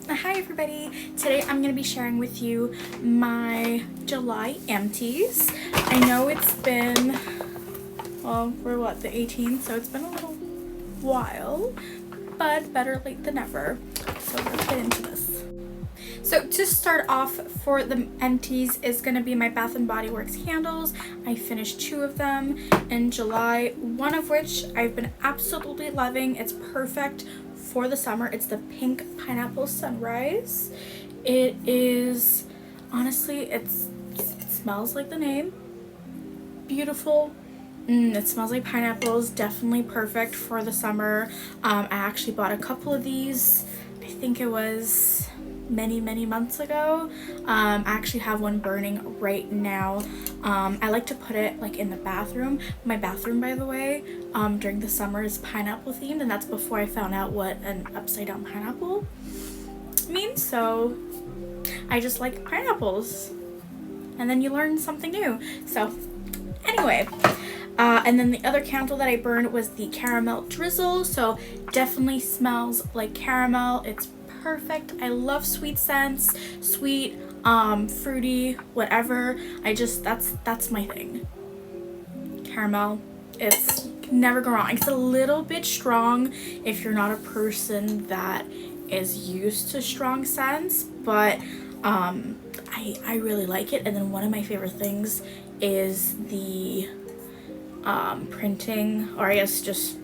Hi everybody! Today I'm going to be sharing with you my July empties. I know it's been, well, we're what, the 18th, so it's been a little while, but better late than never. So let's get into this. So to start off for the empties is going to be my Bath & Body Works candles. I finished 2 of them in July, one of which I've been absolutely loving. It's perfect for the summer. It's the Pink Pineapple Sunrise. It is, honestly, it smells like the name. Beautiful. It smells like pineapples. Definitely perfect for the summer. I actually bought a couple of these. I think it was many months ago. I actually have one burning right now. I like to put it like in the bathroom. My bathroom, by the way, during the summer is pineapple themed, and that's before I found out what an upside down pineapple means. So I just like pineapples, and then you learn something new. So anyway, and then the other candle that I burned was the caramel drizzle. So definitely smells like caramel. It's perfect. I love sweet scents, sweet, fruity, whatever. That's my thing. Caramel, it's never go wrong. It's a little bit strong if you're not a person that is used to strong scents, but I really like it. And then one of my favorite things is the printing, or I guess just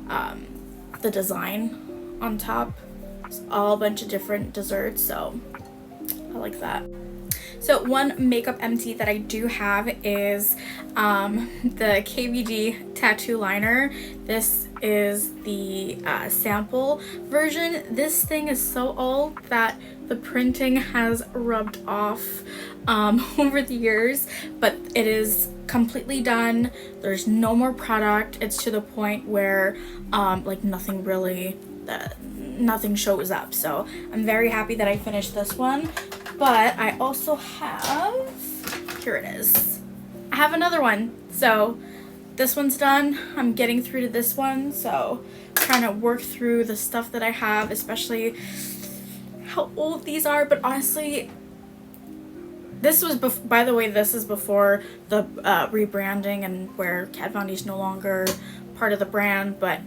the design on top. It's all a bunch of different desserts, so I like that. So one makeup empty that I do have is the KVD tattoo liner. This is the sample version. This thing is so old that the printing has rubbed off over the years, but it is completely done. There's no more product. It's to the point where like nothing shows up. So I'm very happy that I finished this one. But I also have, here it is, I have another one. So this one's done. I'm getting through to this one, so trying to work through the stuff that I have, especially how old these are. But honestly, this was, by the way, this is before the rebranding and where Kat Von D is no longer part of the brand, but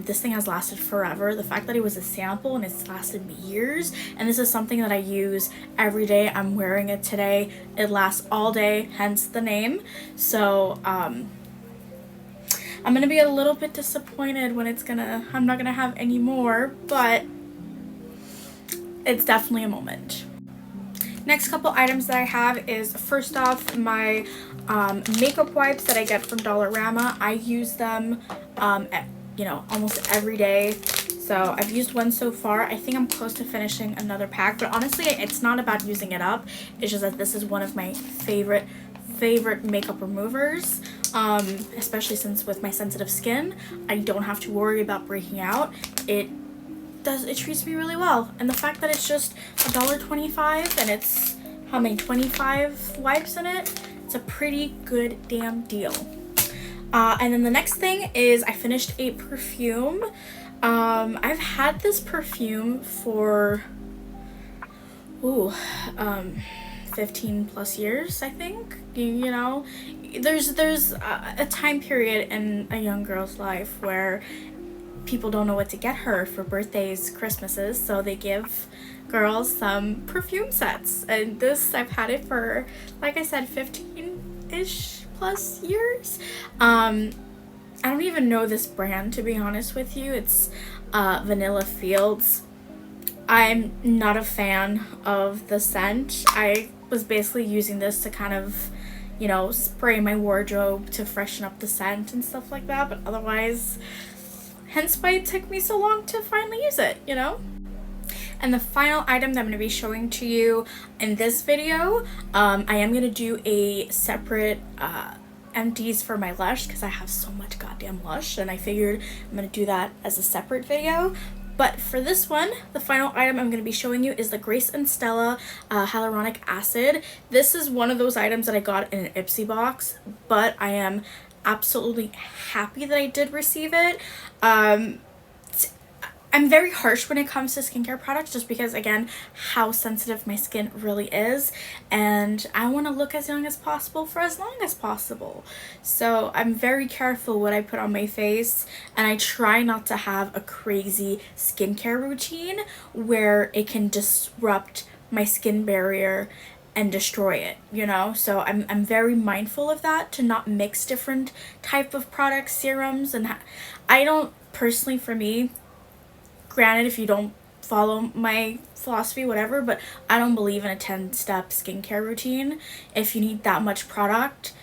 this thing has lasted forever. The fact that it was a sample and it's lasted me years, and this is something that I use every day. I'm wearing it today. It lasts all day, hence the name. So I'm gonna be a little bit disappointed when I'm not gonna have any more, but it's definitely a moment. Next couple items that I have is, first off, my makeup wipes that I get from Dollarama. I use them almost every day. So I've used one so far. I think I'm close to finishing another pack, but honestly, it's not about using it up. It's just that this is one of my favorite makeup removers, especially since with my sensitive skin, I don't have to worry about breaking out. It treats me really well, and the fact that it's just $1.25 and it's how many 25 wipes in it, it's a pretty good damn deal. And then the next thing is I finished a perfume. I've had this perfume for 15 plus years, I think. You know, there's a time period in a young girl's life where people don't know what to get her for birthdays, Christmases, so they give girls some perfume sets. And this, I've had it for, like I said, 15-ish plus years. I don't even know this brand, to be honest with you. It's Vanilla Fields. I'm not a fan of the scent. I was basically using this to kind of, spray my wardrobe to freshen up the scent and stuff like that, but otherwise, hence why it took me so long to finally use it, And the final item that I'm going to be showing to you in this video, I am going to do a separate empties for my Lush because I have so much goddamn Lush, and I figured I'm going to do that as a separate video. But for this one, the final item I'm going to be showing you is the Grace and Stella Hyaluronic Acid. This is one of those items that I got in an Ipsy box, but I am absolutely happy that I did receive it. I'm very harsh when it comes to skincare products, just because, again, how sensitive my skin really is, and I want to look as young as possible for as long as possible. So I'm very careful what I put on my face, and I try not to have a crazy skincare routine where it can disrupt my skin barrier and destroy it, you know? So I'm very mindful of that, to not mix different type of products, serums, and I don't personally, for me, granted, if you don't follow my philosophy, whatever, but I don't believe in a 10-step skincare routine. If you need that much product,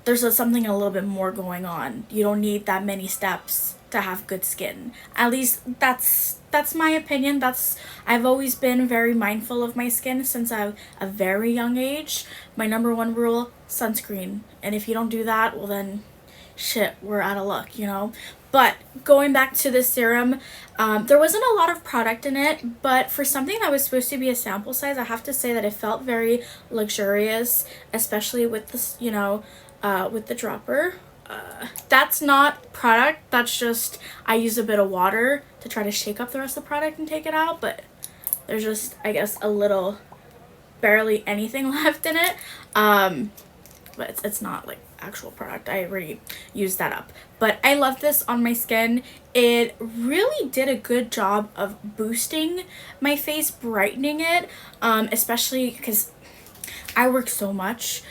there's something a little bit more going on. You don't need that many steps to have good skin. At least that's my opinion. I've always been very mindful of my skin since a very young age. My number one rule, sunscreen. And if you don't do that, well then shit, we're out of luck, you know? But going back to the serum, there wasn't a lot of product in it, but for something that was supposed to be a sample size, I have to say that it felt very luxurious, especially with this, you know, with the dropper. That's not product, that's just, I use a bit of water to try to shake up the rest of the product and take it out, but there's just, I guess, a little, barely anything left in it. But it's not like actual product. I already used that up. But I love this on my skin. It really did a good job of boosting my face, brightening it, especially because I work so much.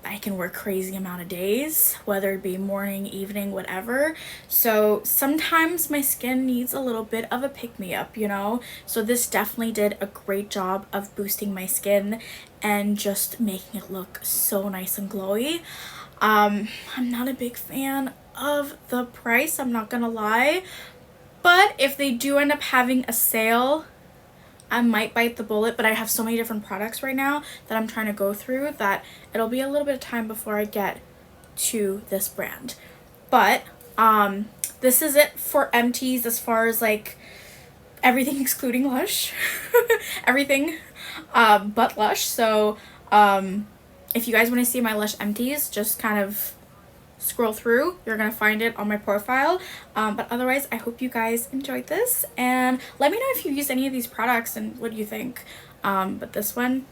I can work crazy amount of days, whether it be morning, evening, whatever. So sometimes my skin needs a little bit of a pick-me-up, you know? So this definitely did a great job of boosting my skin and just making it look so nice and glowy. I'm not a big fan of the price, I'm not gonna lie. But if they do end up having a sale, I might bite the bullet, but I have so many different products right now that I'm trying to go through that it'll be a little bit of time before I get to this brand. But this is it for Empties as far as like everything excluding Lush. Everything but Lush. So if you guys want to see my Lush Empties, just kind of scroll through, you're gonna find it on my profile. But otherwise, I hope you guys enjoyed this, and let me know if you used any of these products and what do you think. But this one,